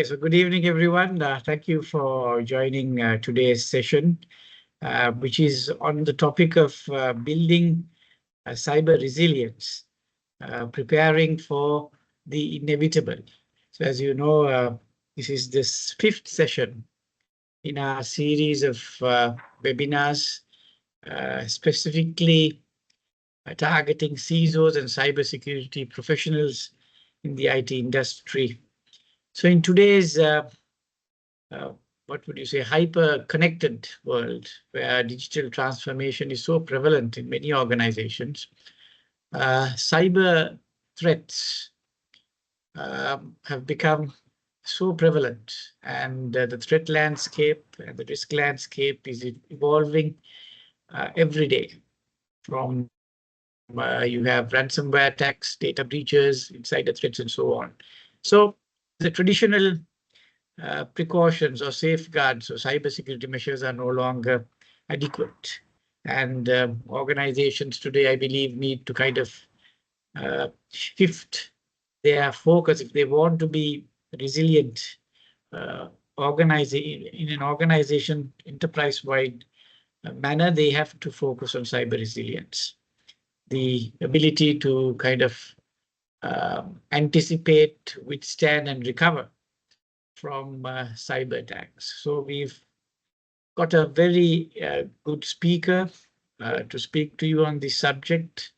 So good evening, everyone. Thank you for joining today's session, which is on the topic of building cyber resilience, preparing for the inevitable. So as you know, this is this fifth session in our series of webinars, specifically targeting CISOs and cybersecurity professionals in the IT industry. So in today's what would you say, hyper-connected world where digital transformation is so prevalent in many organizations, cyber threats have become so prevalent, and the threat landscape and the risk landscape is evolving every day. From you have ransomware attacks, data breaches, insider threats, and so on. So the traditional precautions or safeguards or cybersecurity measures are no longer adequate. And organizations today, I believe, need to kind of shift their focus. If they want to be resilient, in an organization, enterprise-wide manner, they have to focus on cyber resilience. The ability to kind of anticipate, withstand, and recover from cyber attacks. So we've got a very good speaker to speak to you on this subject.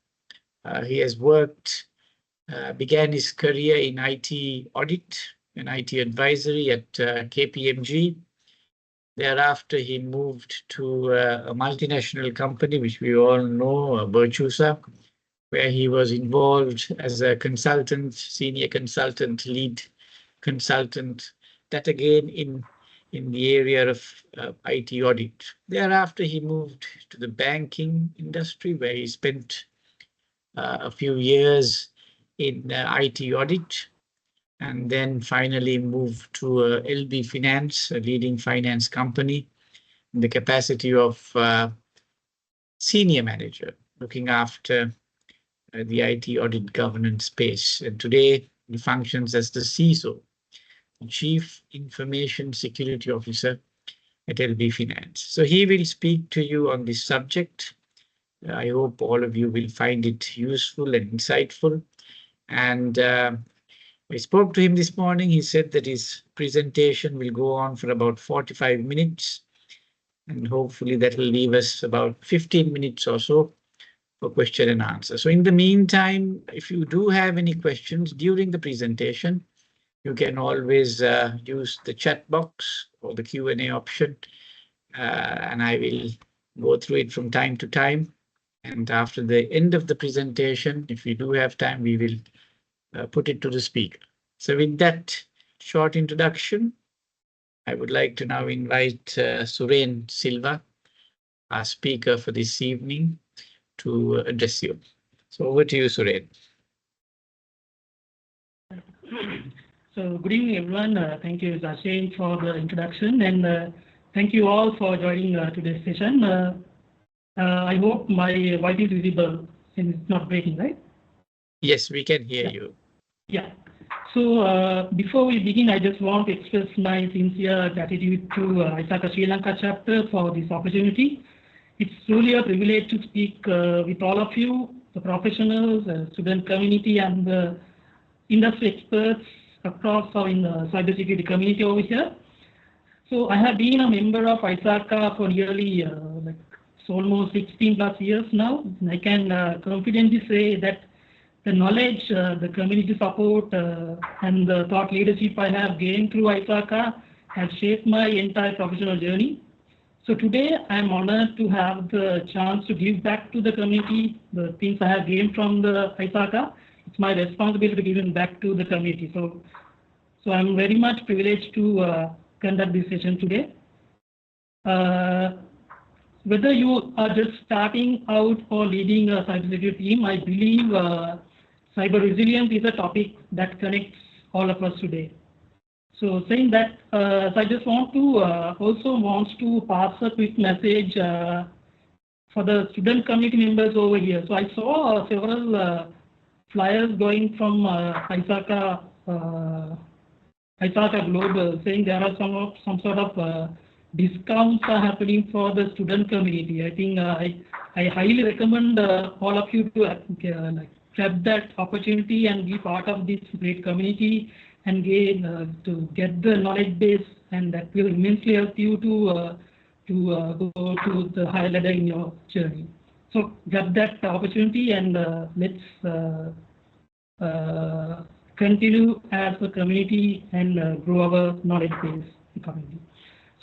He has began his career in IT audit and IT advisory at KPMG. Thereafter, he moved to a multinational company, which we all know, Virtusa, where he was involved as a consultant, senior consultant, lead consultant, that again in the area of IT audit. Thereafter, he moved to the banking industry, where he spent a few years in IT audit, and then finally moved to LB Finance, a leading finance company, in the capacity of senior manager, looking after the IT audit governance space. And today, he functions as the CISO, Chief Information Security Officer at LB Finance. So he will speak to you on this subject. I hope all of you will find it useful and insightful. And I spoke to him this morning. He said that his presentation will go on for about 45 minutes. And hopefully that will leave us about 15 minutes or so for question and answer. So in the meantime, if you do have any questions during the presentation, you can always use the chat box or the Q&A option, and I will go through it from time to time. And after the end of the presentation, if we do have time, we will put it to the speaker. So with that short introduction, I would like to now invite Suren Silva, our speaker for this evening, to address you. So over to you, Suren. So good evening, everyone. Thank you, Zashain, for the introduction, and thank you all for joining today's session. I hope my voice is visible and it's not breaking, right? Yes, we can hear you. Yeah. So before we begin, I just want to express my sincere gratitude to ISACA Sri Lanka chapter for this opportunity. It's truly a privilege to speak with all of you, the professionals, student community, and the industry experts across in the cybersecurity community over here. So I have been a member of ISACA for nearly almost 16 plus years now. I can confidently say that the knowledge, the community support, and the thought leadership I have gained through ISACA has shaped my entire professional journey. So today I am honored to have the chance to give back to the community the things I have gained from the ISACA. It's my responsibility to give them back to the community. So I'm very much privileged to conduct this session today. Whether you are just starting out or leading a cybersecurity team, I believe cyber resilience is a topic that connects all of us today. So saying that, so I just want to pass a quick message for the student community members over here. So I saw several flyers going from ISACA ISACA Global, saying there are some sort of discounts are happening for the student community. I think I highly recommend all of you to like grab that opportunity and be part of this great community and gain to get the knowledge base, and that will immensely help you to go to the higher ladder in your journey. So grab that opportunity and let's continue as a community and grow our knowledge base accordingly.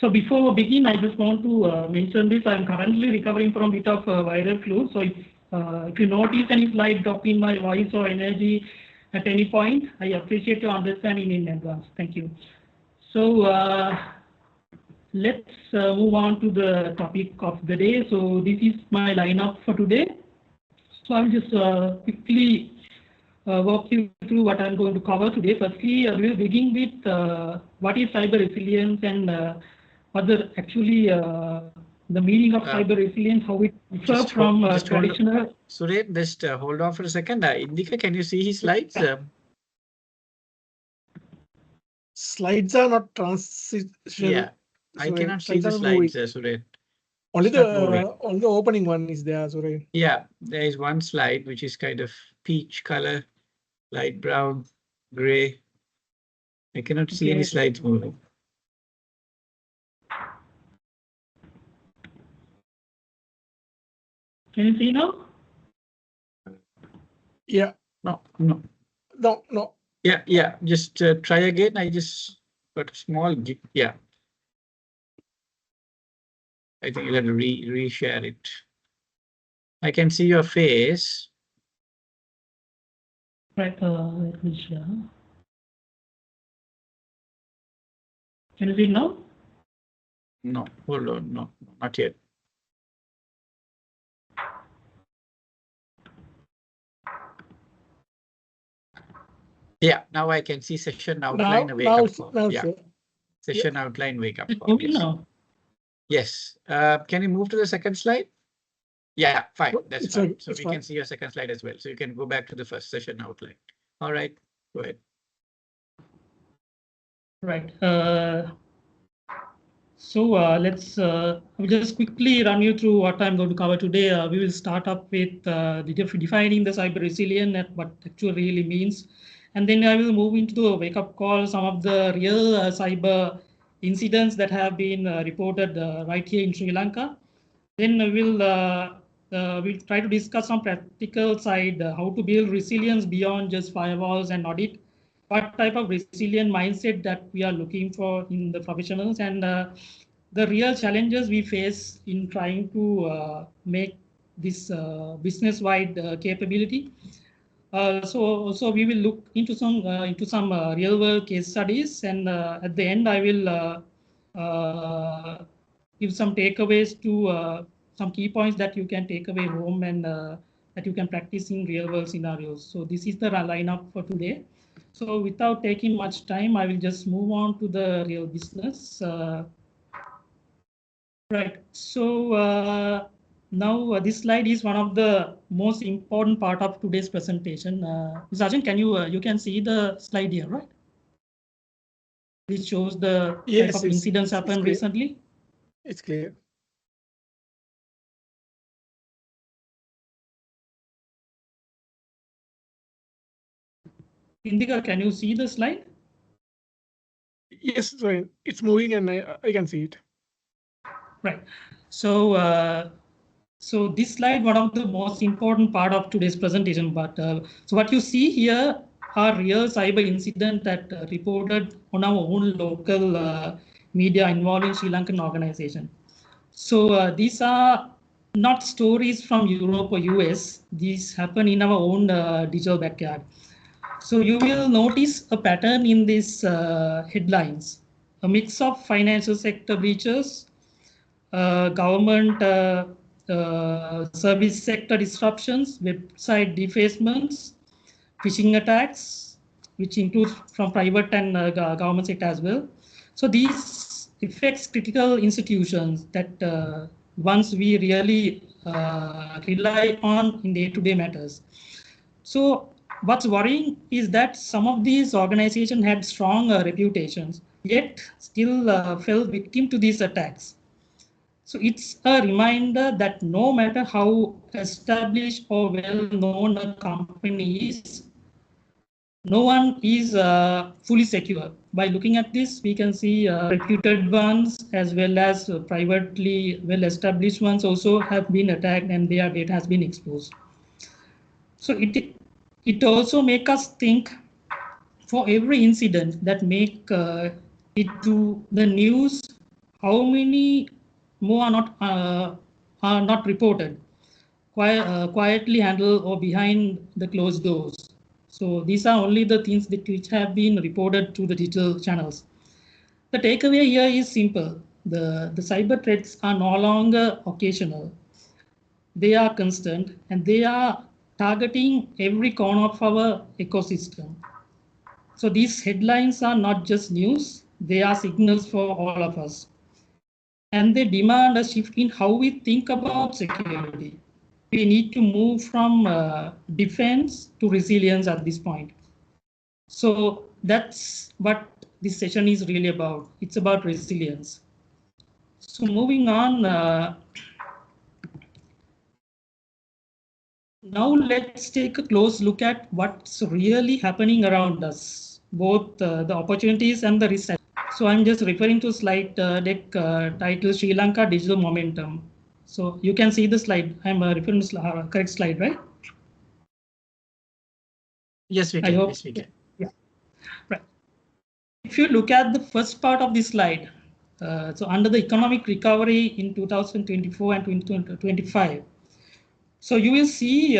So before we begin, I just want to mention this. I'm currently recovering from a bit of viral flu. So if you notice any slight drop in my voice or energy at any point, I appreciate your understanding in advance. Thank you. So let's move on to the topic of the day. So this is my lineup for today. So I'll just quickly walk you through what I'm going to cover today. Firstly, we'll begin with what is cyber resilience and what the meaning of cyber resilience, how it differs from traditional. Suren, just hold on for a second. Indika, can you see his slides? Slides are not transition. Yeah, I cannot see the slides, Suren. Only the opening one is there, Suren. Yeah, there is one slide which is kind of peach color, light brown, gray. I cannot see any slides moving. Can you see now? Yeah. No. Yeah. Just try again. I just got a small. Yeah. I think you'll have to reshare it. I can see your face. Right. Let me share. Can you see now? No. Hold on. No, not yet. Yeah, now I can see session outline. Session outline wake up call. Yes. Now. Yes. Can you move to the second slide? Yeah, fine. That's fine. So we can see your second slide as well. So you can go back to the first session outline. All right, go ahead. Right. So let's just quickly run you through what I'm going to cover today. We will start up with defining the cyber resilience and what actually really means. And then I will move into the wake-up call, some of the real cyber incidents that have been reported right here in Sri Lanka. Then we'll try to discuss some practical side, how to build resilience beyond just firewalls and audit, what type of resilient mindset that we are looking for in the professionals, and the real challenges we face in trying to make this business-wide capability. So we will look into some real-world case studies, and at the end I will give some takeaways to some key points that you can take away home and that you can practice in real-world scenarios. So this is the lineup for today. So without taking much time, I will just move on to the real business. Right. So now this slide is one of the most important part of today's presentation. Ms. Arjun, can you can see the slide here, right? Which shows the type of incidents happened recently. It's clear. Indika, can you see the slide? Yes, sorry. It's moving and I can see it. Right. So so this slide, one of the most important part of today's presentation. But so what you see here are real cyber incident that reported on our own local media involving Sri Lankan organization. So these are not stories from Europe or US. These happen in our own digital backyard. So you will notice a pattern in these headlines, a mix of financial sector breaches, government service sector disruptions, website defacements, phishing attacks, which include from private and government sector as well. So these affects critical institutions that once we really rely on in day-to-day matters. So What's worrying is that some of these organizations had strong reputations, yet still fell victim to these attacks. So it's a reminder that no matter how established or well-known a company is, no one is fully secure. By looking at this, we can see reputed ones as well as privately well-established ones also have been attacked and their data has been exposed. So it also makes us think, for every incident that make it to the news, how many more are not reported, quietly handled or behind the closed doors. So these are only the things that which have been reported to the digital channels. The takeaway here is simple. The cyber threats are no longer occasional. They are constant and they are targeting every corner of our ecosystem. So these headlines are not just news, they are signals for all of us. And they demand a shift in how we think about security. We need to move from defense to resilience at this point. So that's what this session is really about. It's about resilience. So moving on, now let's take a close look at what's really happening around us, both the opportunities and the risks. So I'm just referring to slide deck titled Sri Lanka Digital Momentum. So you can see the slide. I'm referring to the correct slide, right? Yes, we can. Yes, we can. Yeah, right. If you look at the first part of this slide, so under the economic recovery in 2024 and 2025, so you will see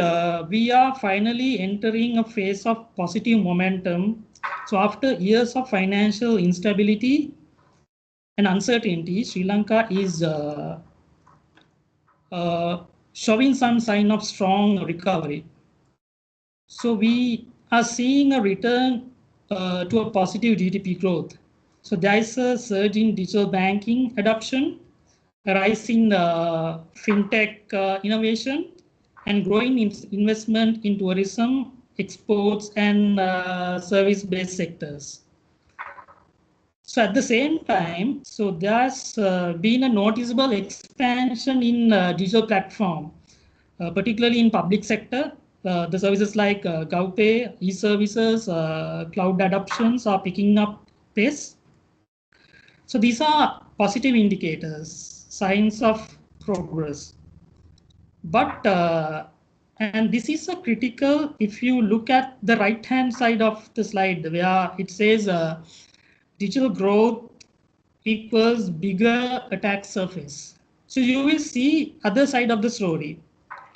we are finally entering a phase of positive momentum. So after years of financial instability and uncertainty, Sri Lanka is showing some sign of strong recovery. So we are seeing a return to a positive GDP growth. So there is a surge in digital banking adoption, a rise in fintech innovation, and growing investment in tourism, exports, and service-based sectors. So at the same time, so there's been a noticeable expansion in digital platform, particularly in public sector. The services like GovPay, e-services, cloud adoptions are picking up pace. So these are positive indicators, signs of progress. But, and this is a critical, if you look at the right-hand side of the slide where it says digital growth equals bigger attack surface. So you will see other side of the story.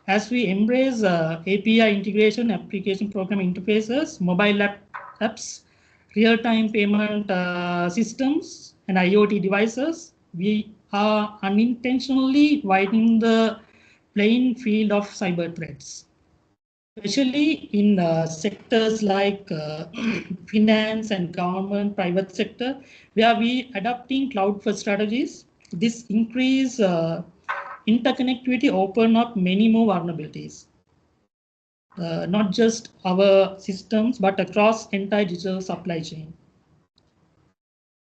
As we embrace API integration, application program interfaces, mobile apps, real-time payment systems, and IoT devices, we are unintentionally widening the playing field of cyber threats, especially in sectors like finance and government, private sector, where we adopting cloud-first strategies. This increase interconnectivity open up many more vulnerabilities, not just our systems, but across entire digital supply chain.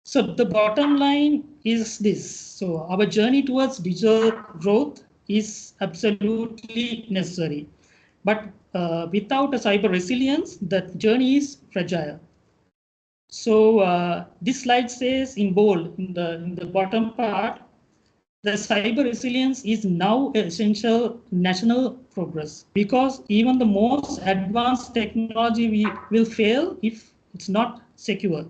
So the bottom line is this. So our journey towards digital growth is absolutely necessary. But without a cyber resilience, the journey is fragile. So this slide says in bold, in the bottom part, the cyber resilience is now essential national progress, because even the most advanced technology will fail if it's not secure.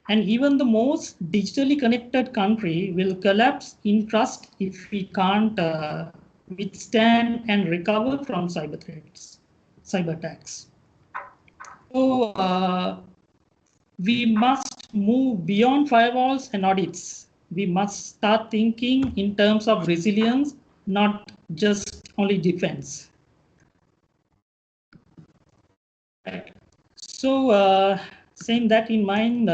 And even the most digitally connected country will collapse in trust if we can't withstand and recover from cyber threats, cyber attacks. So we must move beyond firewalls and audits. We must start thinking in terms of resilience, not just only defense. Right. So saying that in mind,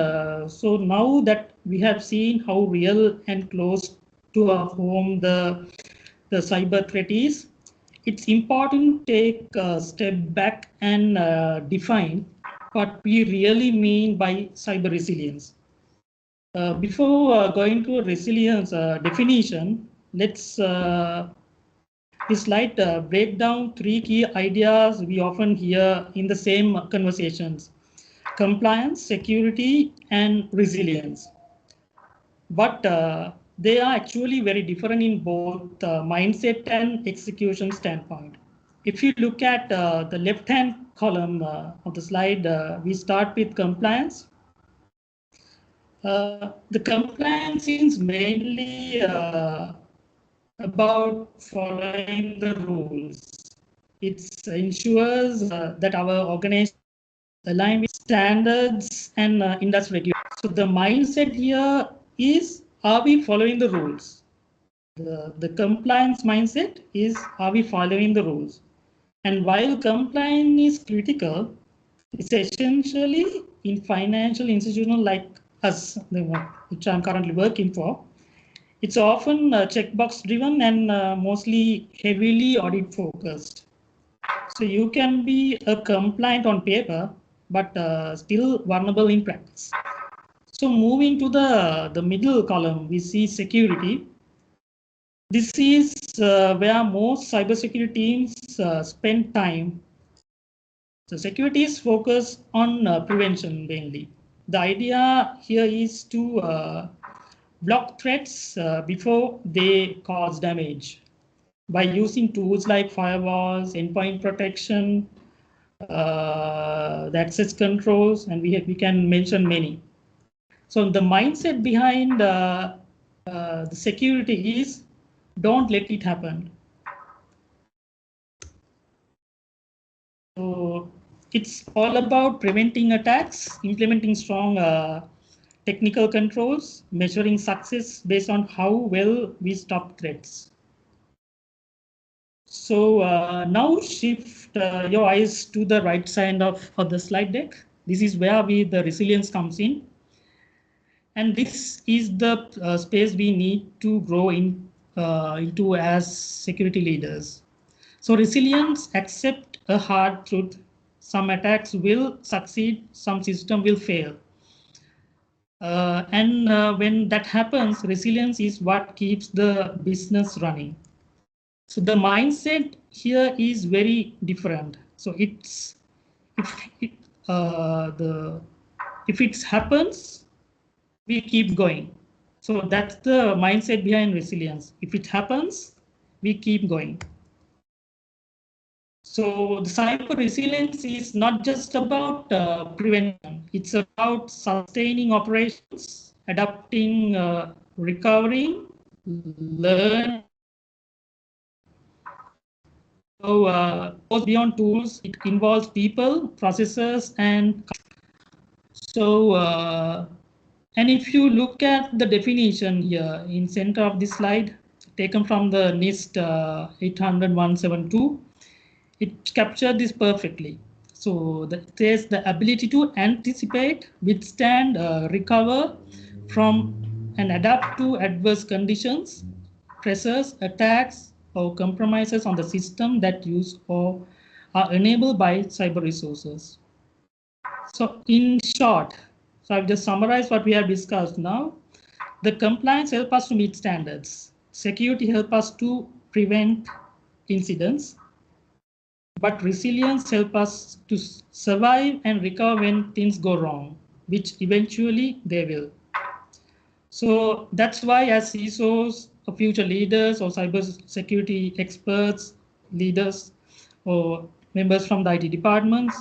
so now that we have seen how real and close to our home the cyber threat is, it's important to take a step back and define what we really mean by cyber resilience. Before going to resilience definition, let's this slide break down three key ideas we often hear in the same conversations: compliance, security, and resilience. But they are actually very different in both mindset and execution standpoint. If you look at the left-hand column of the slide, we start with compliance. The compliance is mainly about following the rules. It ensures that our organization align with standards and industry regulations. So the mindset here is, are we following the rules? The compliance mindset is, are we following the rules? And while compliance is critical, it's essentially in financial institutions like us, which I'm currently working for, it's often checkbox driven and mostly heavily audit focused. So you can be a compliant on paper, but still vulnerable in practice. So moving to the middle column, we see security. This is where most cybersecurity teams spend time. So security is focused on prevention mainly. The idea here is to block threats before they cause damage by using tools like firewalls, endpoint protection, the access controls, and we can mention many. So the mindset behind the security is, don't let it happen. So it's all about preventing attacks, implementing strong technical controls, measuring success based on how well we stop threats. So now shift your eyes to the right side of the slide deck. This is where the resilience comes in. And this is the space we need to grow into as security leaders. So resilience accept a hard truth. Some attacks will succeed, some system will fail. And when that happens, resilience is what keeps the business running. So the mindset here is very different. So it's if it happens, we keep going. So that's the mindset behind resilience. If it happens, we keep going. So the cyber resilience is not just about prevention. It's about sustaining operations, adapting, recovering, learn. So goes beyond tools. It involves people, processes, and so. And if you look at the definition here in center of this slide, taken from the NIST 800-172, it captured this perfectly. So that says the ability to anticipate, withstand, recover from, and adapt to adverse conditions, pressures, attacks, or compromises on the system that use or are enabled by cyber resources. So in short, so I've just summarized what we have discussed now. The compliance help us to meet standards. Security help us to prevent incidents. But resilience help us to survive and recover when things go wrong, which eventually they will. So that's why as CISOs or future leaders or cybersecurity experts, leaders or members from the IT departments,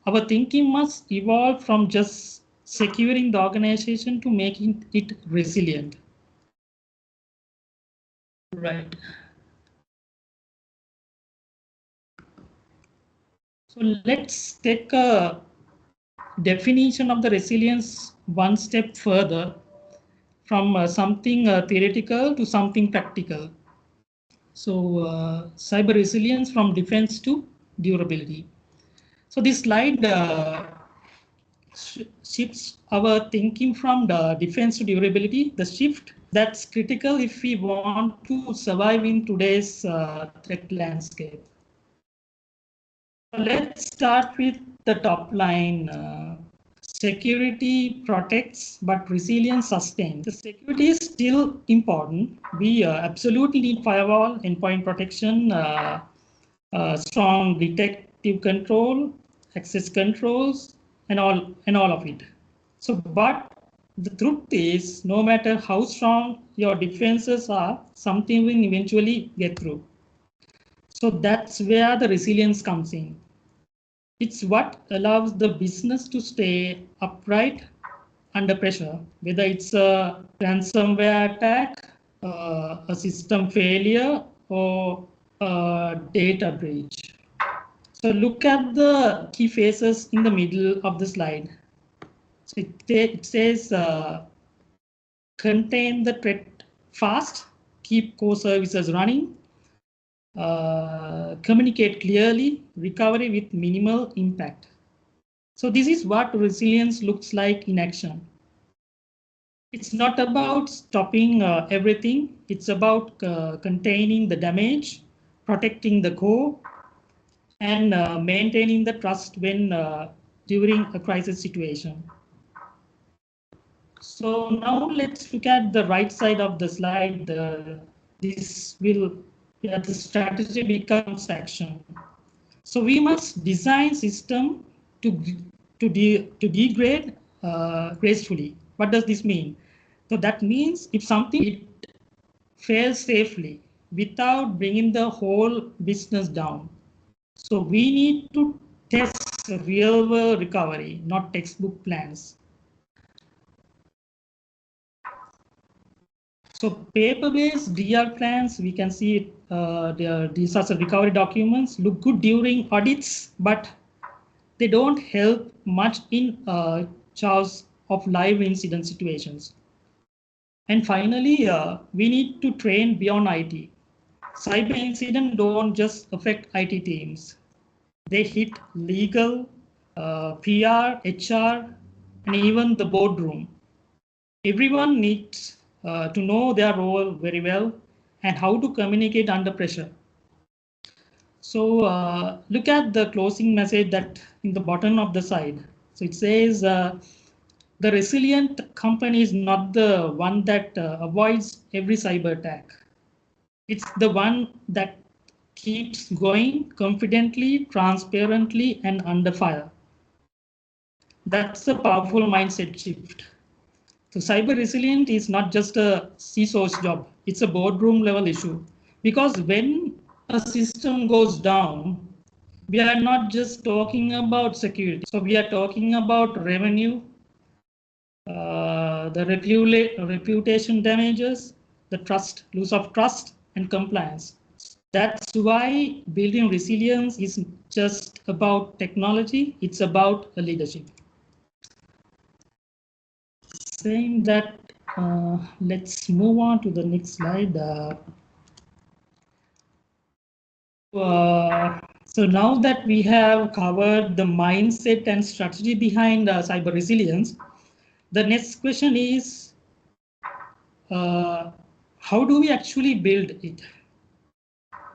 our thinking must evolve from just securing the organization to making it resilient. Right. So let's take a definition of the resilience one step further from something theoretical to something practical. So cyber resilience from defense to durability. So this slide shifts our thinking from the defense to durability, the shift that's critical if we want to survive in today's threat landscape. Let's start with the top line. Security protects, but resilience sustains. The security is still important. We absolutely need firewall, endpoint protection, strong detective control, access controls, and all of it. So, but the truth is, no matter how strong your defenses are, something will eventually get through. So that's where the resilience comes in. It's what allows the business to stay upright under pressure, whether it's a ransomware attack, a system failure, or a data breach. So look at the key phases in the middle of the slide. So it says contain the threat fast, keep core services running, communicate clearly, recovery with minimal impact. So this is what resilience looks like in action. It's not about stopping everything. It's about containing the damage, protecting the core, and maintaining the trust when during a crisis situation. So now let's look at the right side of the slide. The strategy becomes action. So we must design system to degrade gracefully. What does this mean? So that means if something it fails safely without bringing the whole business down. So we need to test real world recovery, not textbook plans. So paper-based DR plans, we can see these are recovery documents, look good during audits, but they don't help much in charge of live incident situations. And finally, we need to train beyond IT. Cyber incidents don't just affect IT teams. They hit legal, PR, HR, and even the boardroom. Everyone needs to know their role very well and how to communicate under pressure. So look at the closing message that in the bottom of the side. So it says, the resilient company is not the one that avoids every cyber attack. It's the one that keeps going confidently, transparently, and under fire. That's a powerful mindset shift. So cyber resilient is not just a CISO's job. It's a boardroom level issue. Because when a system goes down, we are not just talking about security. So we are talking about revenue, the reputation damages, the trust, loss of trust, and compliance. That's why building resilience isn't just about technology, it's about a leadership. Saying that, let's move on to the next slide. So now that we have covered the mindset and strategy behind cyber resilience, the next question is, how do we actually build it?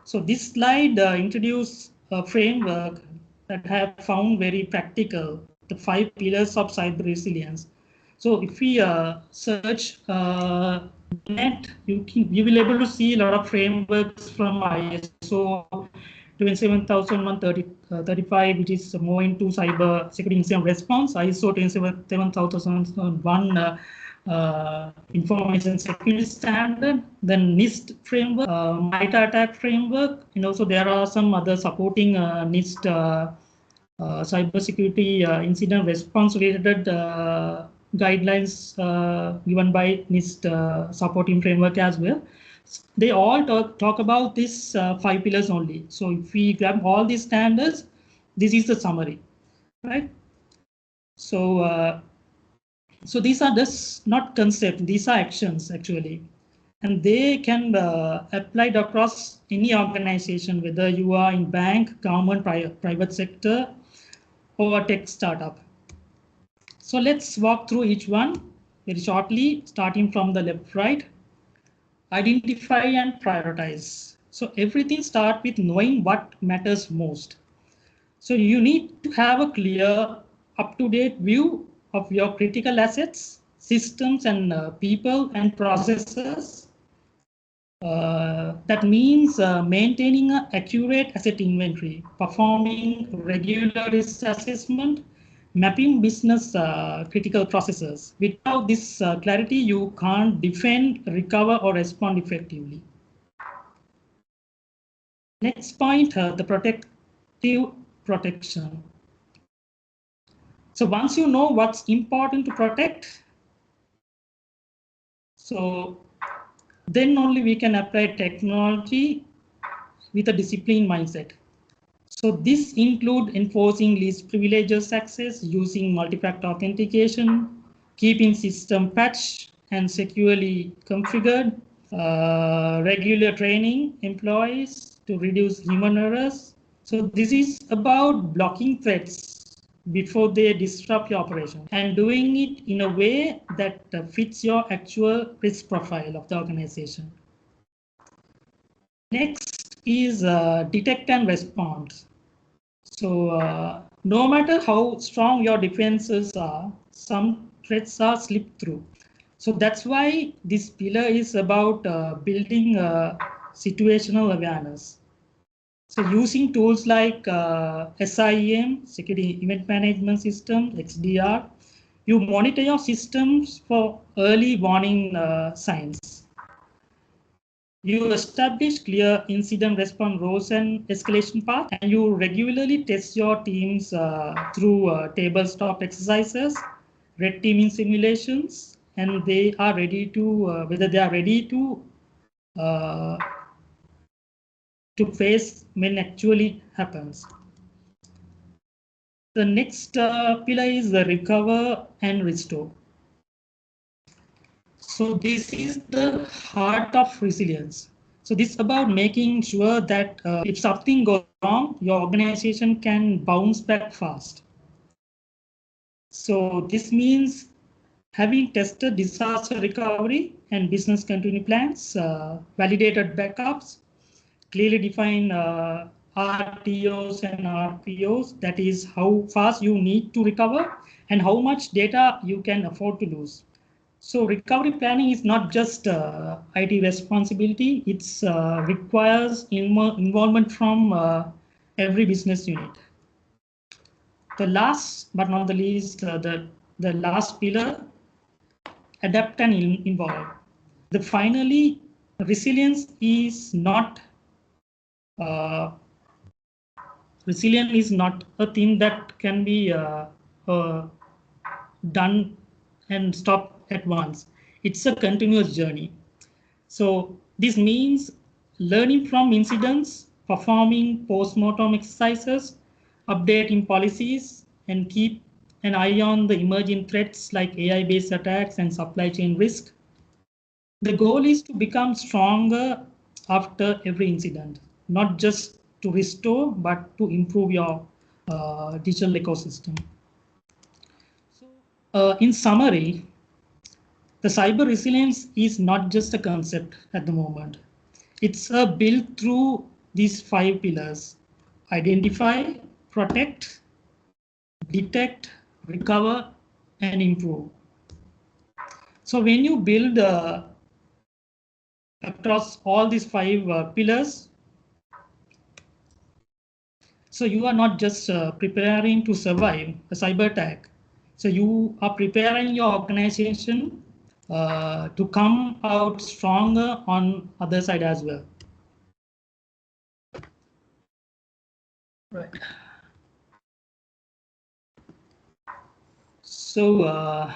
So this slide introduces a framework that I have found very practical, the 5 pillars of cyber resilience. So if we search net, you will be able to see a lot of frameworks from ISO 27001-35, which is more into cyber security incident response, ISO 27001 information security standard, then NIST framework, MITRE ATT&CK framework, and also there are some other supporting NIST cybersecurity incident response related guidelines given by NIST supporting framework as well. They all talk about these 5 pillars only. So if we grab all these standards, this is the summary, right? So so these are just not concepts, these are actions actually. And they can be applied across any organization, whether you are in bank, government, private sector, or a tech startup. So let's walk through each one very shortly, starting from the left right. Identify and prioritize. So everything starts with knowing what matters most. So you need to have a clear, up-to-date view of your critical assets, systems, and people and processes. That means maintaining an accurate asset inventory, performing regular risk assessment, mapping business critical processes. Without this clarity, you can't defend, recover, or respond effectively. Next point, the protective protection. So once you know what's important to protect, so then only we can apply technology with a disciplined mindset. So this include enforcing least privileges access, using multi-factor authentication, keeping system patched and securely configured, regular training employees to reduce human errors. So this is about blocking threats before they disrupt your operation and doing it in a way that fits your actual risk profile of the organization. Next is detect and respond. So no matter how strong your defenses are, some threats are slipped through. So that's why this pillar is about building situational awareness. So using tools like SIEM, Security Event Management System, XDR, you monitor your systems for early warning signs. You establish clear incident response roles and escalation path, and you regularly test your teams through tabletop exercises, red teaming simulations, and they are ready to whether they are ready to face when actually happens. The next pillar is the recover and restore. So this is the heart of resilience. So this is about making sure that if something goes wrong, your organization can bounce back fast. So this means having tested disaster recovery and business continuity plans, validated backups, clearly defined RTOs and RPOs, that is how fast you need to recover and how much data you can afford to lose. So recovery planning is not just IT responsibility, it requires involvement from every business unit. The last but not the least, the last pillar, adapt and involve. Finally, resilience is not a thing that can be done and stop at once. It's a continuous journey. So this means learning from incidents, performing post-mortem exercises, updating policies, and keep an eye on the emerging threats like AI-based attacks and supply chain risk. The goal is to become stronger after every incident, not just to restore, but to improve your digital ecosystem. So, in summary, the cyber resilience is not just a concept at the moment. It's built through these 5 pillars: identify, protect, detect, recover, and improve. So when you build across all these 5 pillars, so you are not just preparing to survive a cyber attack. So you are preparing your organization to come out stronger on other side as well. Right. So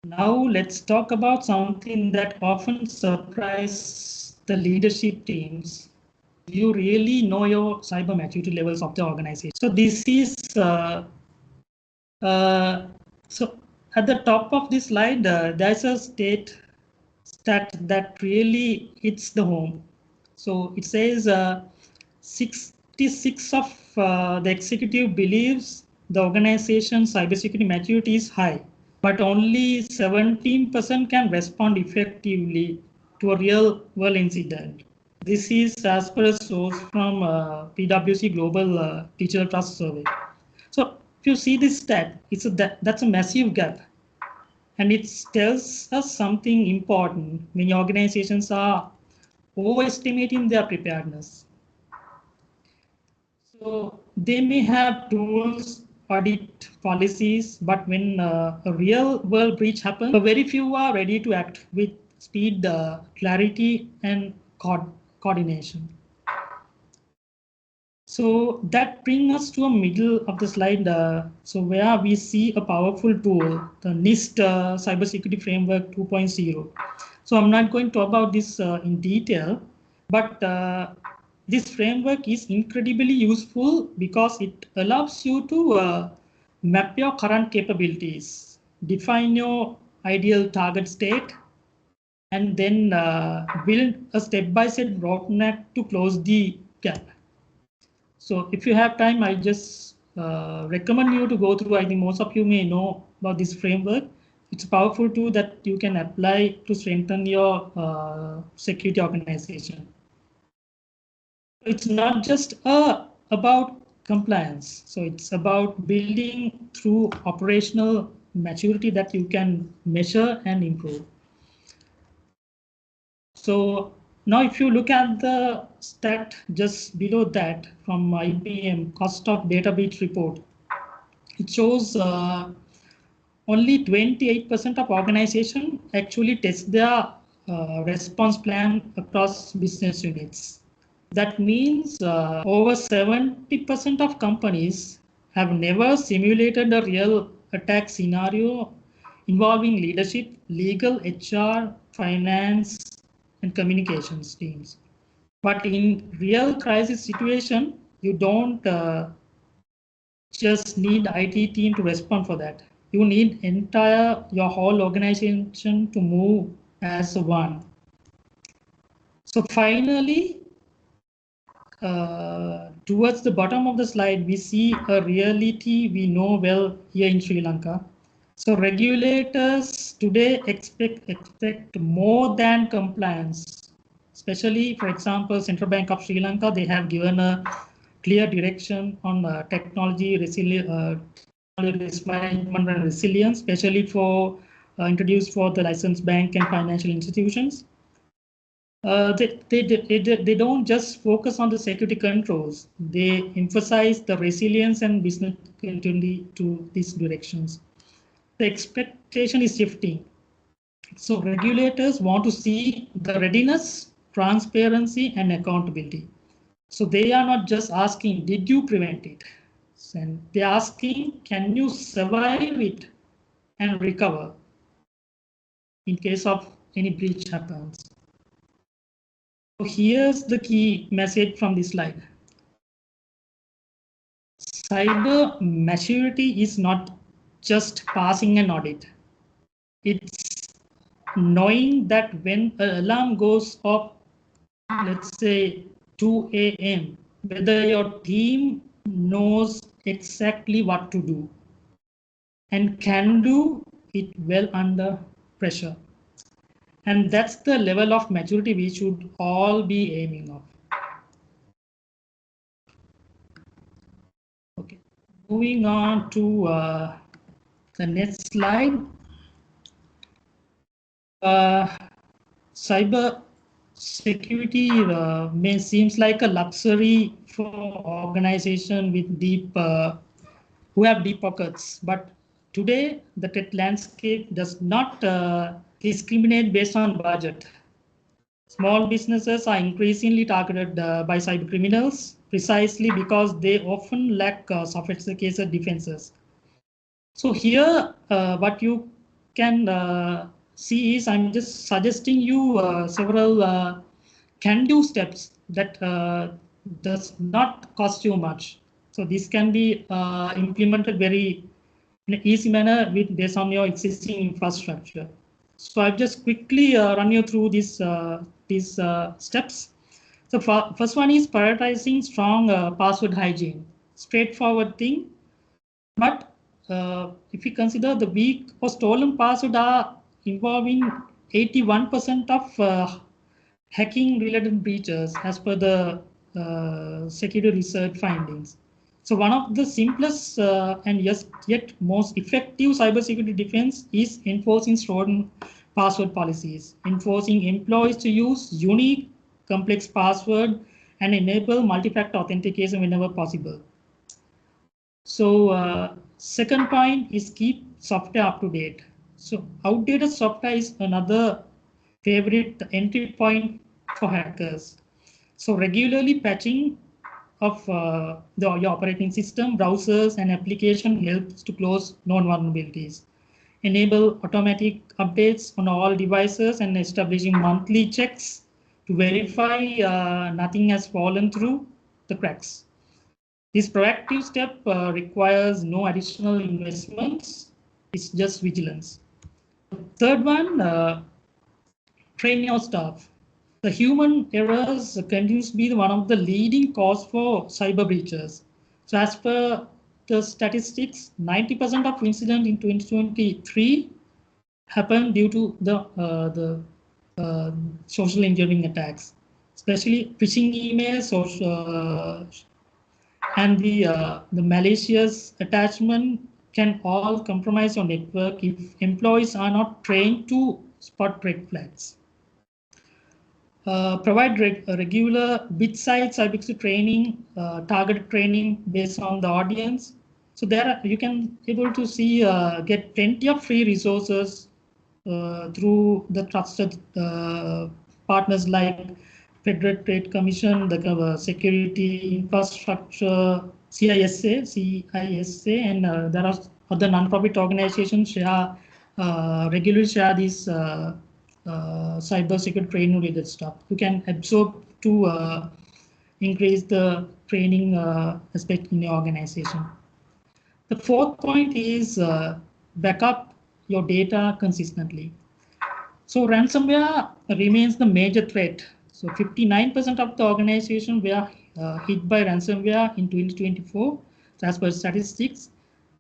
now let's talk about something that often surprises the leadership teams. You really know your cyber maturity levels of the organization. So this is so at the top of this slide, there's a stat that really hits the home. So it says 66 of the executive believes the organization's cybersecurity maturity is high, but only 17% can respond effectively to a real world incident. This is as per a source from PwC Global Digital Trust Survey. So if you see this stat, that's a massive gap. And it tells us something important. Many organizations are overestimating their preparedness. So they may have tools, audit policies, but when a real world breach happens, very few are ready to act with speed, clarity, and coordination. So that brings us to a middle of the slide. So where we see a powerful tool, the NIST Cybersecurity Framework 2.0. So I'm not going to talk about this in detail, but this framework is incredibly useful because it allows you to map your current capabilities, define your ideal target state, and then build a step-by-step roadmap to close the gap. So if you have time, I just recommend you to go through. I think most of you may know about this framework. It's a powerful tool that you can apply to strengthen your security organization. It's not just about compliance. So it's about building through operational maturity that you can measure and improve. So now if you look at the stat just below that from IBM cost of data breach report, it shows only 28% of organizations actually test their response plan across business units. That means over 70% of companies have never simulated a real attack scenario involving leadership, legal, HR, finance, and communications teams. But in real crisis situation, you don't just need IT team to respond for that. You need your whole organization to move as one. So finally, towards the bottom of the slide, we see a reality we know well here in Sri Lanka. So regulators today expect more than compliance, especially, for example, Central Bank of Sri Lanka, they have given a clear direction on technology risk management and resilience, especially for introduced for the licensed bank and financial institutions. They don't just focus on the security controls. They emphasize the resilience and business continuity to these directions. The expectation is shifting. So regulators want to see the readiness, transparency, and accountability. So they are not just asking, did you prevent it? And they're asking, can you survive it and recover in case of any breach happens? So here's the key message from this slide. Cyber maturity is not just passing an audit. It's knowing that when an alarm goes off, let's say 2 a.m., whether your team knows exactly what to do and can do it well under pressure. And that's the level of maturity we should all be aiming of. Okay, moving on to the next slide. Cyber security may seems like a luxury for organization with who have deep pockets, but today the threat landscape does not discriminate based on budget. Small businesses are increasingly targeted by cyber criminals precisely because they often lack sophisticated defenses. So here, what you can see is I'm just suggesting you several can-do steps that does not cost you much. So this can be implemented very in an easy manner based on your existing infrastructure. So I've just quickly run you through these steps. So first one is prioritizing strong password hygiene. Straightforward thing. But if we consider the weak or stolen password are involving 81% of hacking related breaches as per the security research findings. So one of the simplest and yet most effective cybersecurity defense is enforcing stolen password policies, enforcing employees to use unique complex password and enable multi-factor authentication whenever possible. So second point is keep software up to date. So outdated software is another favorite entry point for hackers. So regularly patching of your operating system, browsers, and application helps to close known vulnerabilities. Enable automatic updates on all devices and establishing monthly checks to verify nothing has fallen through the cracks. This proactive step requires no additional investments. It's just vigilance. Third one, train your staff. The human errors continues to be one of the leading cause for cyber breaches. So as per the statistics, 90% of incidents in 2023 happened due to the social engineering attacks, especially phishing emails and the malicious attachment can all compromise your network if employees are not trained to spot red flags. Provide regular bit-sized cybersecurity training, targeted training based on the audience. So there you can able to see get plenty of free resources through the trusted partners like Federal Trade Commission, the Security Infrastructure, CISA, and there are other non-profit organizations regularly share these cyber security training related stuff. You can absorb to increase the training aspect in your organization. The fourth point is backup your data consistently. So ransomware remains the major threat. So 59% of the organization were hit by ransomware in 2024, as per statistics,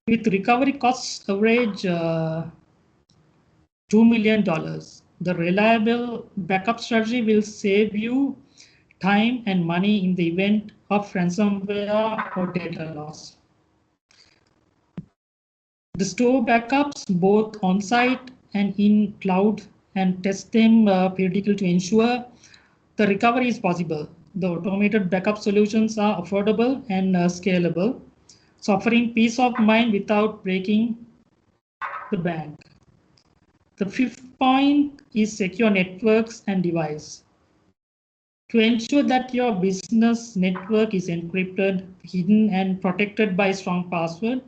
with recovery costs average $2 million. The reliable backup strategy will save you time and money in the event of ransomware or data loss. The store backups both on-site and in cloud and test them periodically to ensure the recovery is possible. The automated backup solutions are affordable and scalable, so offering peace of mind without breaking the bank. The fifth point is secure networks and device. To ensure that your business network is encrypted, hidden, and protected by strong password,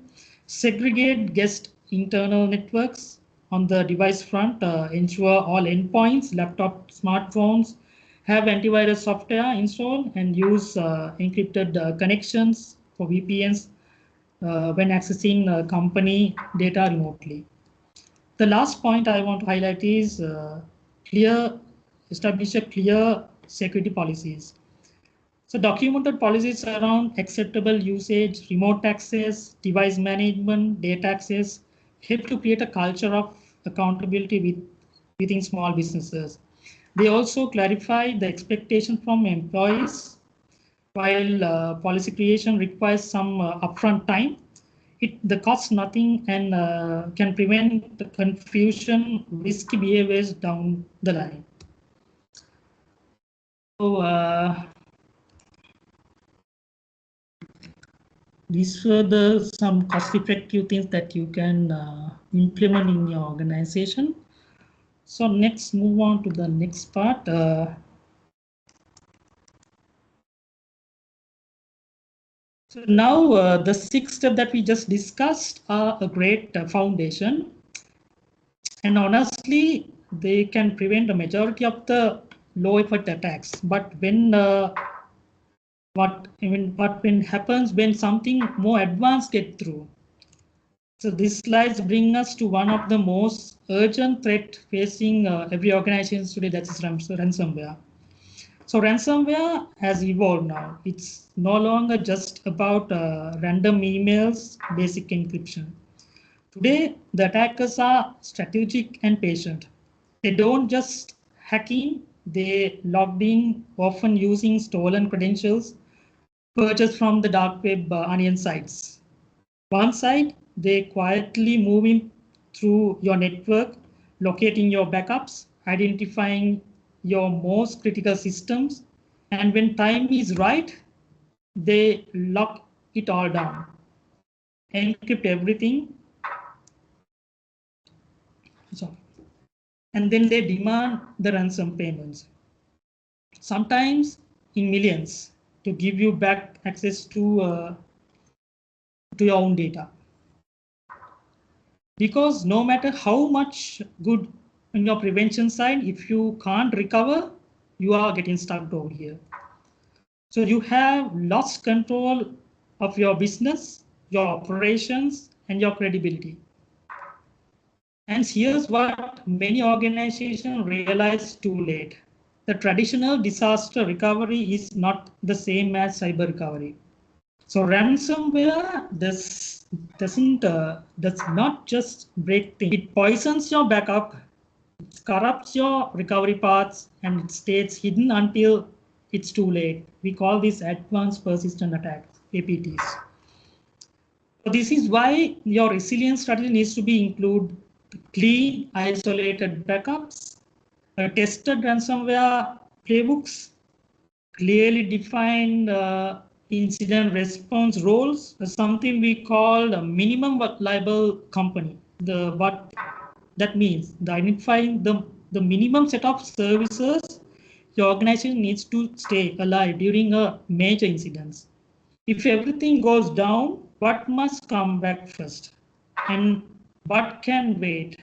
segregate guest internal networks on the device front. Ensure all endpoints, laptop, smartphones have antivirus software installed and use encrypted connections for VPNs when accessing company data remotely. The last point I want to highlight is establish a clear security policies. So documented policies around acceptable usage, remote access, device management, data access help to create a culture of accountability within small businesses. They also clarify the expectation from employees. While policy creation requires some upfront time, the costs nothing and can prevent the confusion, risky behaviors down the line. So these were some cost-effective things that you can implement in your organization. So next, move on to the next part. So now the 6 steps that we just discussed are a great foundation. And honestly, they can prevent the majority of the low effort attacks. But when what happens when something more advanced get through? So these slides bring us to one of the most urgent threat facing every organization today, that is ransomware. So ransomware has evolved now. It's no longer just about random emails, basic encryption. Today, the attackers are strategic and patient. They don't just hack in, they logged in, often using stolen credentials purchased from the dark web onion sites. One side, they quietly move in through your network, locating your backups, identifying your most critical systems, and when time is right, they lock it all down, encrypt everything, sorry, and then they demand the ransom payments, sometimes in millions, to give you back access to your own data. Because no matter how much good on your prevention side, if you can't recover, you are getting stuck over here. So you have lost control of your business, your operations, and your credibility. And here's what many organizations realize too late. The traditional disaster recovery is not the same as cyber recovery. So ransomware does not just break things. It poisons your backup, it corrupts your recovery paths, and it stays hidden until it's too late. We call this advanced persistent attacks, APTs. So this is why your resilience strategy needs to be include clean, isolated backups, tested ransomware playbooks, clearly defined incident response roles, something we call a minimum liable company. What that means, identifying the minimum set of services your organization needs to stay alive during a major incident. If everything goes down, what must come back first? And what can wait?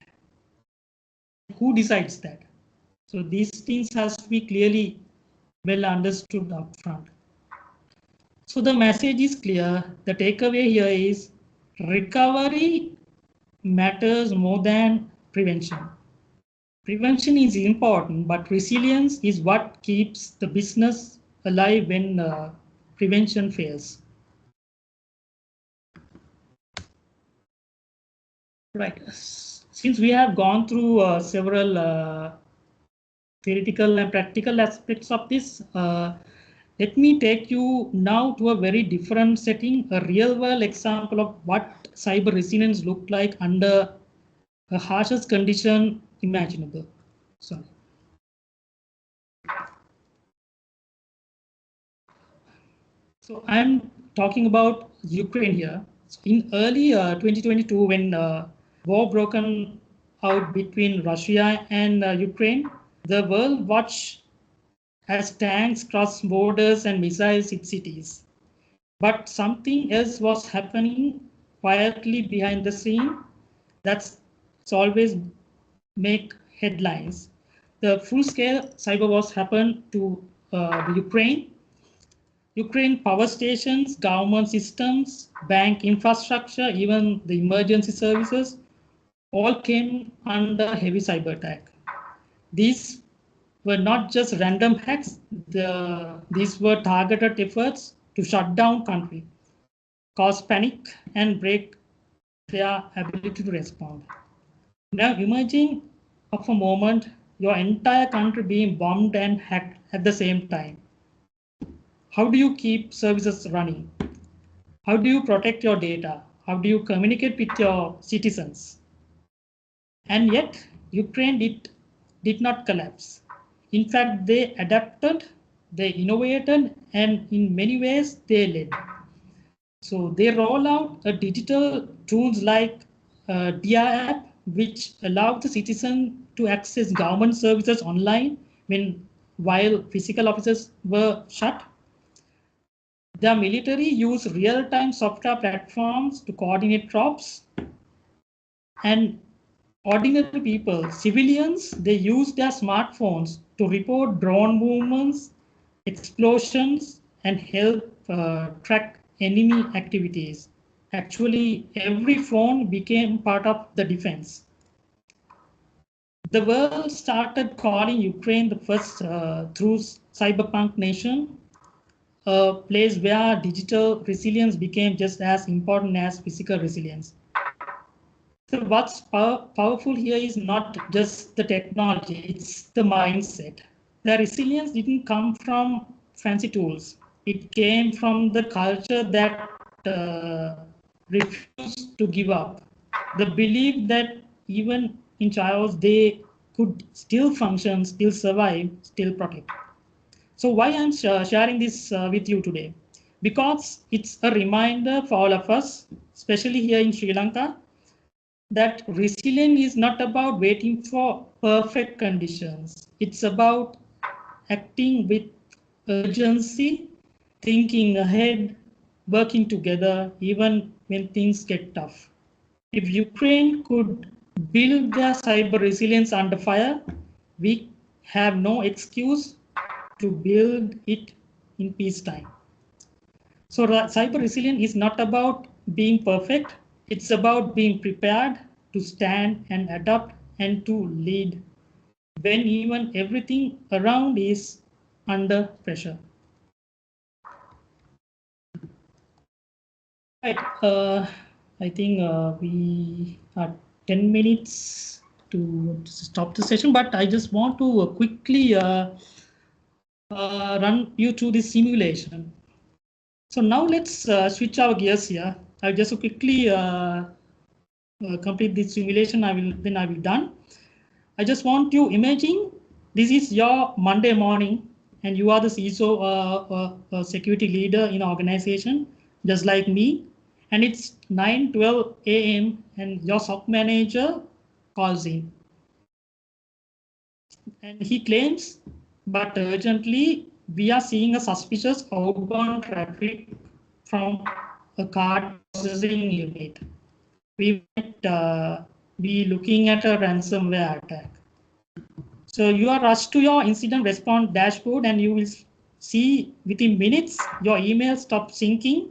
Who decides that? So these things has to be clearly well understood upfront. So the message is clear. The takeaway here is recovery matters more than prevention. Prevention is important, but resilience is what keeps the business alive when prevention fails. Right. Since we have gone through several theoretical and practical aspects of this, let me take you now to a very different setting, a real world example of what cyber resilience looked like under the harshest condition imaginable. Sorry. So I'm talking about Ukraine here. So in early 2022, when war broken out between Russia and Ukraine, the world watched as tanks crossed borders and missiles hit cities. But something else was happening quietly behind the scene. That's always make headlines. The full-scale cyber wars happened to the Ukraine power stations, government systems, bank infrastructure, even the emergency services, all came under heavy cyber attack. These were not just random hacks, these were targeted efforts to shut down country, cause panic, and break their ability to respond. Now imagine of a moment your entire country being bombed and hacked at the same time. How do you keep services running? How do you protect your data? How do you communicate with your citizens? And yet, Ukraine did not collapse. In fact, they adapted, they innovated, and in many ways, they led. So they roll out a digital tools like DIA app, which allow the citizen to access government services online while physical offices were shut. The military use real-time software platforms to coordinate troops, and ordinary people, civilians, they use their smartphones to report drone movements, explosions, and help track enemy activities. Actually, every phone became part of the defense. The world started calling Ukraine the first true cyberpunk nation, a place where digital resilience became just as important as physical resilience. So what's powerful here is not just the technology, it's the mindset. The resilience didn't come from fancy tools. It came from the culture that refused to give up. The belief that even in chaos, they could still function, still survive, still protect. So why I'm sharing this with you today? Because it's a reminder for all of us, especially here in Sri Lanka, that resilience is not about waiting for perfect conditions. It's about acting with urgency, thinking ahead, working together, even when things get tough. If Ukraine could build their cyber resilience under fire, we have no excuse to build it in peacetime. So cyber resilience is not about being perfect. It's about being prepared to stand and adapt and to lead when even everything around is under pressure. Right. I think we are 10 minutes to stop the session, but I just want to quickly run you through this simulation. So now let's switch our gears here. I'll just quickly complete this simulation. I will done. I just want you imagine this is your Monday morning and you are the CISO security leader in an organization just like me, and it's 9:12 a.m. and your SOC manager calls in and he claims, but urgently we are seeing a suspicious outbound traffic from a card processing unit. We might be looking at a ransomware attack. So you are rushed to your incident response dashboard and you will see within minutes your email stops syncing,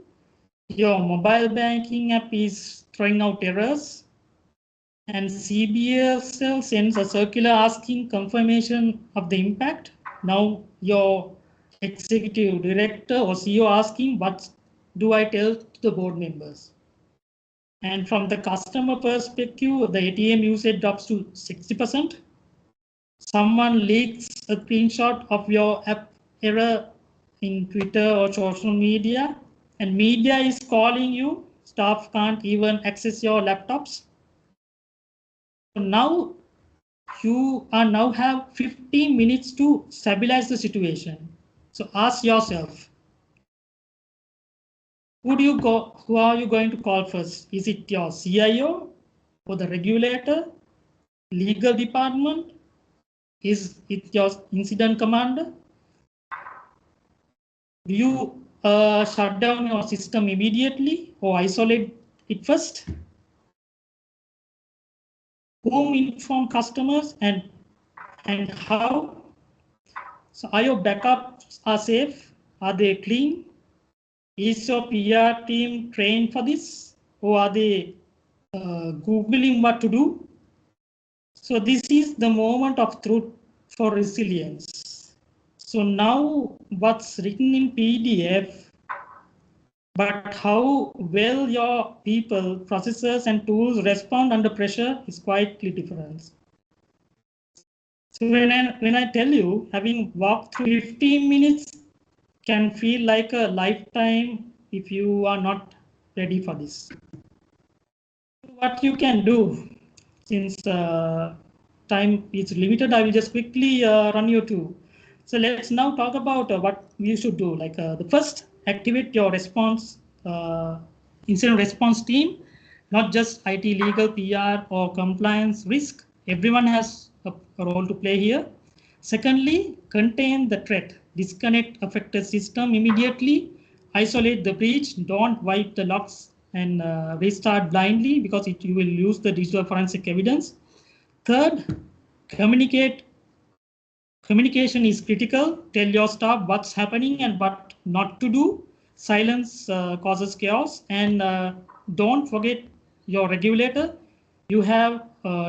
your mobile banking app is throwing out errors, and CBSL sends a circular asking confirmation of the impact. Now your executive director or CEO asking, what do I tell to the board members? And from the customer perspective, the ATM usage drops to 60%. Someone leaks a screenshot of your app error in Twitter or social media, and media is calling you. Staff can't even access your laptops. Now you are now have 15 minutes to stabilize the situation. So ask yourself, who are you going to call first? Is it your CIO or the regulator, legal department? Is it your incident commander? Do you shut down your system immediately or isolate it first? Whom inform customers and how? So are your backups are safe? Are they clean? Is your PR team trained for this? Or are they Googling what to do? So this is the moment of truth for resilience. So now what's written in PDF, but how well your people, processors and tools respond under pressure is quite different. So when I tell you, having walked through 15 minutes can feel like a lifetime if you are not ready for this. What you can do, since time is limited, I will just quickly run you through. So let's now talk about what you should do. Like the first, activate your response, incident response team, not just IT, legal, PR, or compliance risk. Everyone has a role to play here. Secondly, contain the threat. Disconnect affected system immediately. Isolate the breach. Don't wipe the logs and restart blindly because you will lose the digital forensic evidence. Third, communicate. Communication is critical. Tell your staff what's happening and what not to do. Silence causes chaos. And don't forget your regulator. You have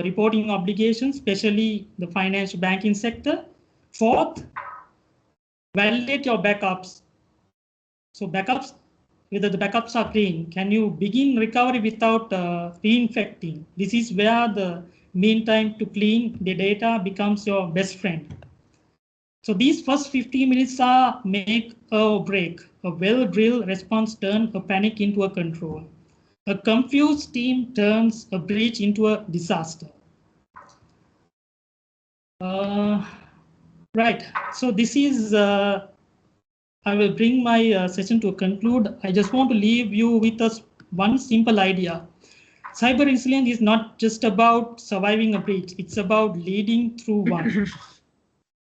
reporting obligations, especially the financial banking sector. Fourth, validate your backups. So backups, whether the backups are clean, can you begin recovery without reinfecting? This is where the mean time to clean the data becomes your best friend. So these first 15 minutes are make or break. A well-drilled response turns a panic into a control. A confused team turns a breach into a disaster. Right, so this is, I will bring my session to a conclude. I just want to leave you with one simple idea. Cyber resilience is not just about surviving a breach, it's about leading through one.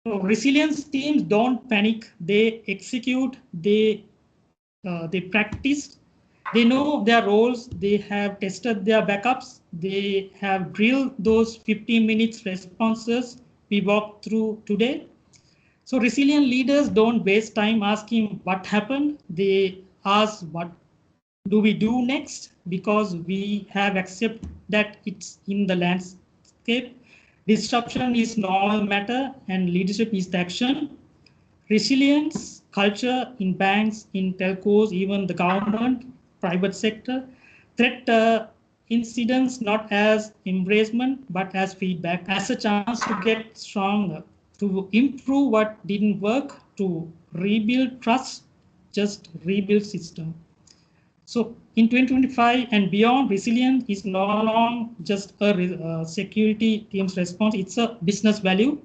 So resilience teams don't panic, they execute, they practice, they know their roles, they have tested their backups, they have drilled those 15 minutes responses we walked through today. So resilient leaders don't waste time asking what happened, they ask what do we do next, because we have accepted that it's in the landscape. Disruption is normal matter and leadership is the action. Resilience culture in banks, in telcos, even the government, private sector. Threat incidents not as embracement, but as feedback, as a chance to get stronger, to improve what didn't work, to rebuild trust, just rebuild system. So in 2025 and beyond, resilience is no longer just a security team's response, it's a business value.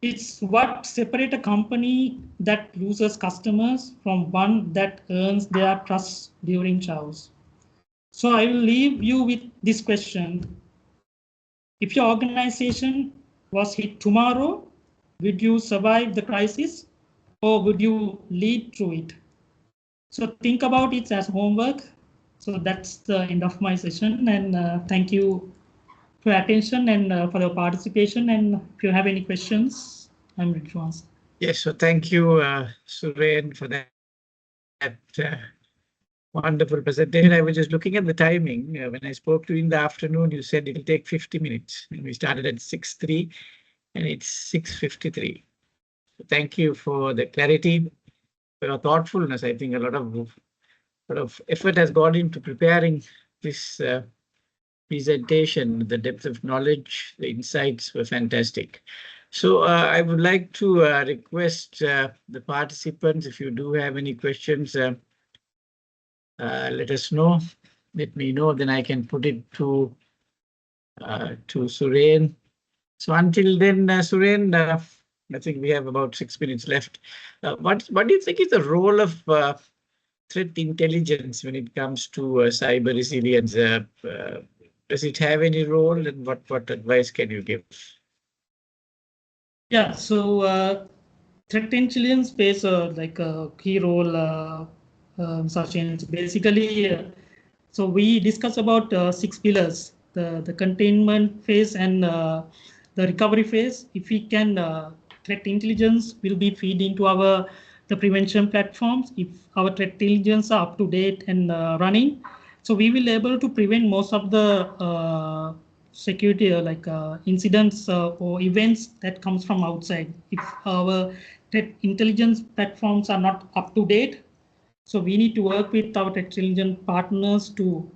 It's what separates a company that loses customers from one that earns their trust during chaos. So I will leave you with this question. If your organization was hit tomorrow, would you survive the crisis or would you lead through it? So think about it as homework. So that's the end of my session, and thank you for your attention and for your participation. And if you have any questions, I'm ready to answer. Yes, so thank you, Suren, for that wonderful presentation. I was just looking at the timing. When I spoke to you in the afternoon, you said it'll take 50 minutes. And we started at 6:03 and it's 6:53. So thank you for the clarity, for your thoughtfulness. I think a lot of effort has gone into preparing this presentation. The depth of knowledge, the insights were fantastic. So I would like to request the participants, if you do have any questions, let us know. Let me know, then I can put it to Suren. So until then, Suren, I think we have about 6 minutes left. What do you think is the role of threat intelligence when it comes to cyber resilience? Does it have any role, and what advice can you give? Yeah, so threat intelligence plays a key role. Sachin. Basically, so we discuss about 6 pillars: the containment phase and the recovery phase. If we can, threat intelligence will be feed into the prevention platforms. If our threat intelligence are up to date and running, so we will able to prevent most of the security incidents or events that comes from outside. If our threat intelligence platforms are not up to date, so we need to work with our threat intelligence partners to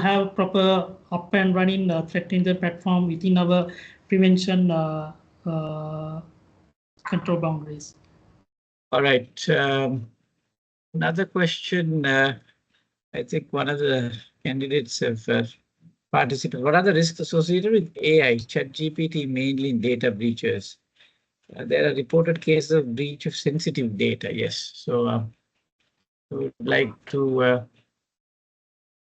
have proper up and running threat intelligence platform within our prevention control boundaries. All right. Another question. I think one of the candidates have participated. What are the risks associated with AI, ChatGPT, mainly in data breaches? There are reported cases of breach of sensitive data. Yes. So I would like to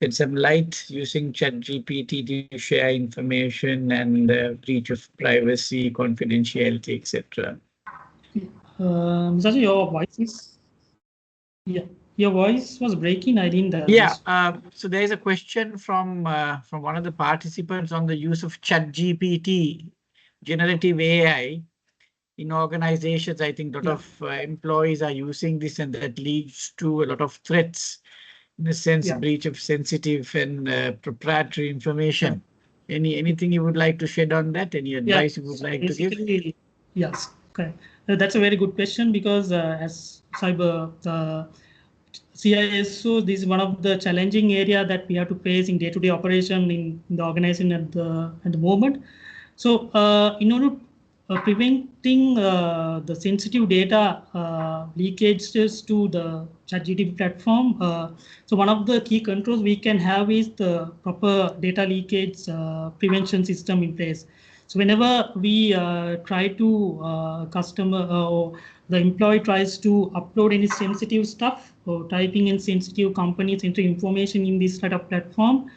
get some light using ChatGPT to share information and breach of privacy, confidentiality, etc. Your voice is, yeah, your voice was breaking. I didn't. So there is a question from one of the participants on the use of ChatGPT, generative AI, in organizations. I think a lot of employees are using this, and that leads to a lot of threats in a sense, Yeah. breach of sensitive and proprietary information. Anything you would like to shed on that? Any advice you would like to give? Yes, correct. That's a very good question because as cyber CISO, this is one of the challenging area that we have to face in day-to-day operation in the organization at the moment. So in order preventing the sensitive data leakages to the ChatGPT platform, so one of the key controls we can have is the proper data leakage prevention system in place. So whenever we try to customer or the employee tries to upload any sensitive stuff or typing in sensitive companies into information in this sort of platform,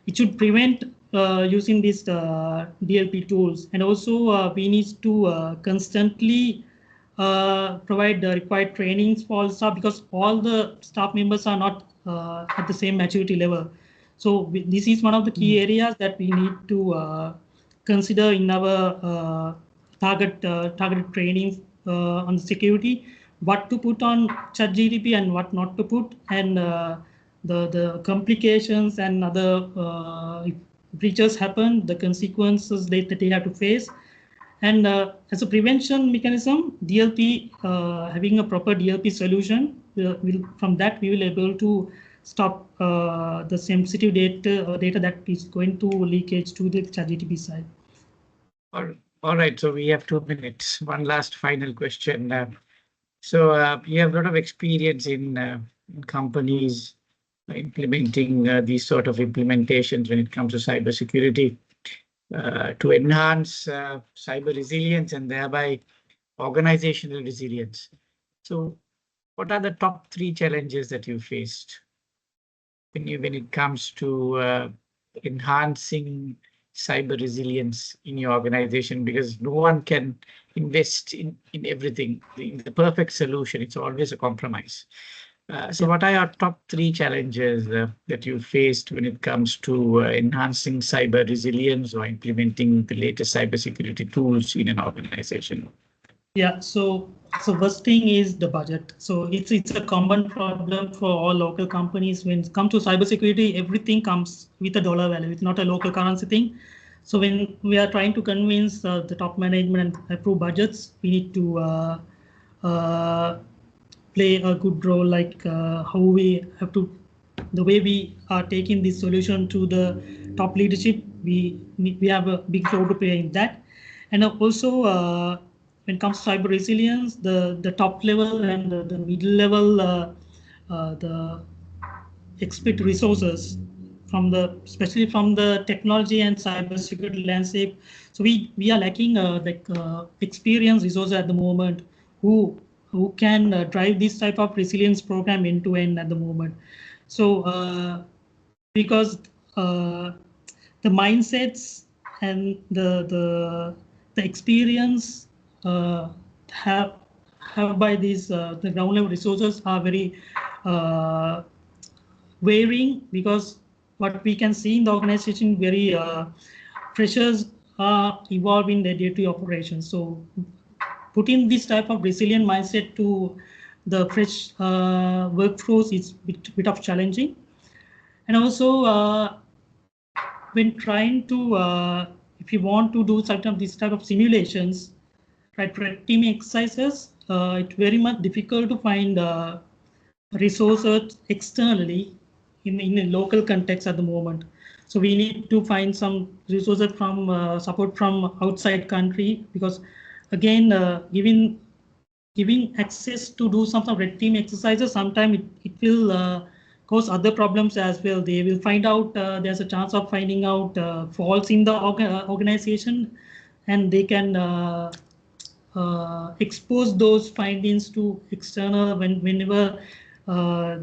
it should prevent using these DLP tools. And also we need to constantly provide the required trainings for all staff because all the staff members are not at the same maturity level. So this is one of the key areas that we need to consider in our targeted trainings on security, what to put on ChatGPT and what not to put, and the complications and other if breaches happen, the consequences that they have to face. And as a prevention mechanism, DLP, having a proper DLP solution, from that we will able to stop the sensitive data that is going to leakage to the ChatGPT side. All right, so we have 2 minutes. One last final question. You have a lot of experience in companies implementing these sort of implementations when it comes to cybersecurity to enhance cyber resilience and thereby organizational resilience. So what are the top 3 challenges that you faced when it comes to enhancing cyber resilience in your organization? Because no one can invest in everything, in the perfect solution. It's always a compromise. So what are your top 3 challenges that you faced when it comes to enhancing cyber resilience or implementing the latest cybersecurity tools in an organization? Yeah, so first thing is the budget. So it's a common problem for all local companies. When it comes to cybersecurity, everything comes with a dollar value. It's not a local currency thing. So when we are trying to convince the top management and approve budgets, we need to play a good role, like how we have to, the way we are taking this solution to the top leadership, we have a big role to play in that. And also when it comes to cyber resilience, the top level and the middle level, the expert resources from especially from the technology and cybersecurity landscape. So we are lacking experienced resources at the moment who can drive this type of resilience program end to end at the moment. So because the mindsets and the experience have by these the ground level resources are very varying, because what we can see in the organization, very pressures are evolving their day-to-day operations. So putting this type of resilient mindset to the fresh workforce is a bit of challenging. And also when trying to, if you want to do this type of simulations, right, red team exercises, it's very much difficult to find resources externally in a local context at the moment. So we need to find some resources from support from outside country, because again, giving access to do some sort of red team exercises, sometimes it will cause other problems as well. They will find out, there's a chance of finding out faults in the organization, and they can expose those findings to external whenever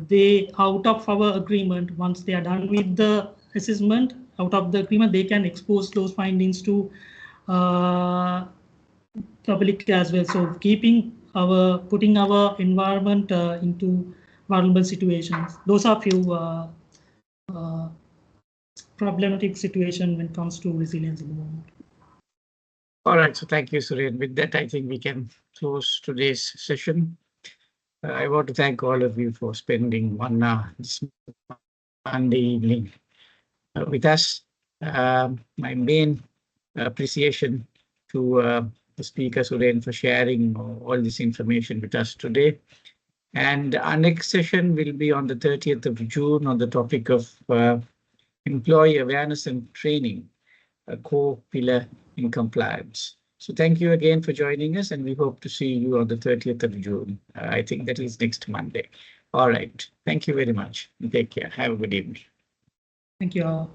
they out of our agreement. Once they are done with the assessment, out of the agreement, they can expose those findings to public as well. So putting our environment into vulnerable situations. Those are few problematic situations when it comes to resilience at the moment. All right, so thank you, Suren. With that, I think we can close today's session. I want to thank all of you for spending 1 hour this Monday evening with us. My main appreciation to the speaker, Suren, for sharing all this information with us today. And our next session will be on the 30th of June on the topic of employee awareness and training, a core pillar in compliance. So thank you again for joining us, and we hope to see you on the 30th of June. I think that is next Monday. All right. Thank you very much. Take care. Have a good evening. Thank you all.